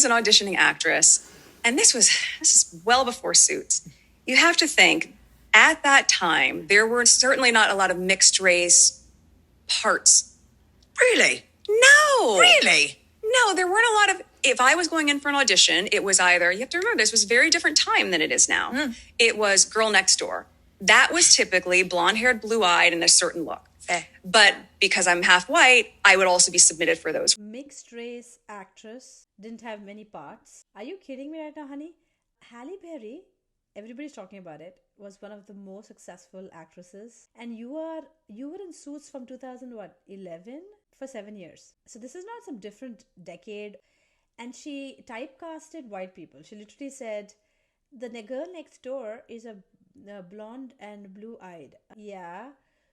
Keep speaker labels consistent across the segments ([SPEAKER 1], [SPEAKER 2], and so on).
[SPEAKER 1] was an auditioning actress, and this is well before Suits. You have to think, at that time, there were certainly not a lot of mixed race parts.
[SPEAKER 2] Really?
[SPEAKER 1] No.
[SPEAKER 2] Really?
[SPEAKER 1] No, there weren't a lot of. If I was going in for an audition, it was either, you have to remember, this was a very different time than it is now. It was Girl Next Door. That was typically blonde-haired, blue-eyed, and a certain look. But because I'm half white, I would also be submitted for those.
[SPEAKER 3] Mixed race actress, didn't have many parts. Are you kidding me right now, honey? Halle Berry, everybody's talking about it, was one of the most successful actresses. And you were in Suits from 2011 for 7 years. So this is not some different decade. And she typecasted white people. She literally said, the girl next door is a blonde and blue-eyed. Yeah.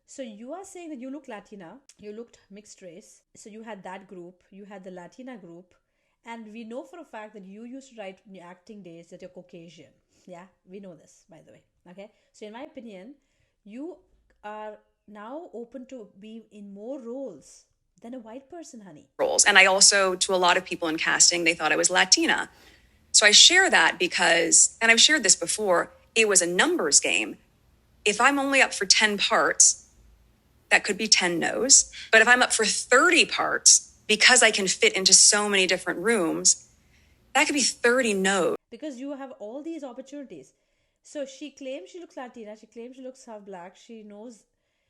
[SPEAKER 3] So you are saying that you look Latina, you looked mixed race. So you had that group, you had the Latina group. And we know for a fact that you used to write in your acting days that you're Caucasian. Yeah, we know this, by the way. Okay. So in my opinion, you are now open to be in more roles than a white person, honey.
[SPEAKER 1] Roles. And I also, to a lot of people in casting, they thought I was Latina. So I share that because, and I've shared this before, it was a numbers game. If I'm only up for 10 parts, that could be 10 no's. But if I'm up for 30 parts, because I can fit into so many different rooms, that could be 30 no's.
[SPEAKER 3] Because you have all these opportunities. So she claims she looks Latina, she claims she looks half black, she knows.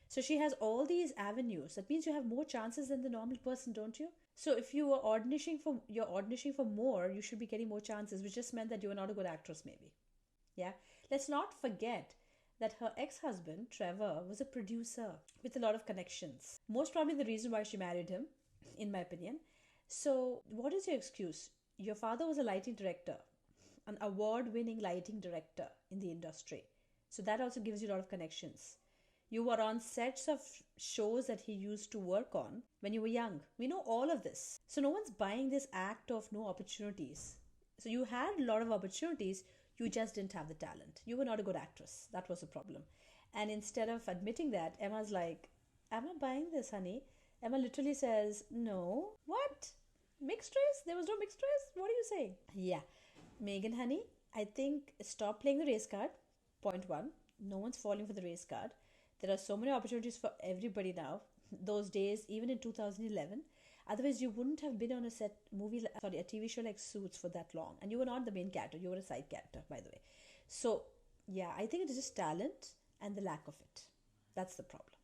[SPEAKER 3] So she has all these avenues. That means you have more chances than the normal person, don't you? So if you're auditioning for more, you should be getting more chances, which just meant that you were not a good actress, maybe. Yeah. Let's not forget that her ex-husband, Trevor, was a producer with a lot of connections. Most probably the reason why she married him, in my opinion. So what is your excuse? Your father was a lighting director, an award-winning lighting director in the industry. So that also gives you a lot of connections. You were on sets of shows that he used to work on when you were young. We know all of this. So no one's buying this act of no opportunities. So you had a lot of opportunities, you just didn't have the talent. You were not a good actress. That was the problem. And instead of admitting that, Emma's like, I'm not buying this, honey. Emma literally says, no. What? Mixed race? There was no mixed race? What are you saying? Yeah. Meghan, honey, I think stop playing the race card. Point one. No one's falling for the race card. There are so many opportunities for everybody now. Those days, even in 2011. Otherwise, you wouldn't have been on a a TV show like Suits for that long. And you were not the main character. You were a side character, by the way. So, yeah, I think it is just talent and the lack of it. That's the problem.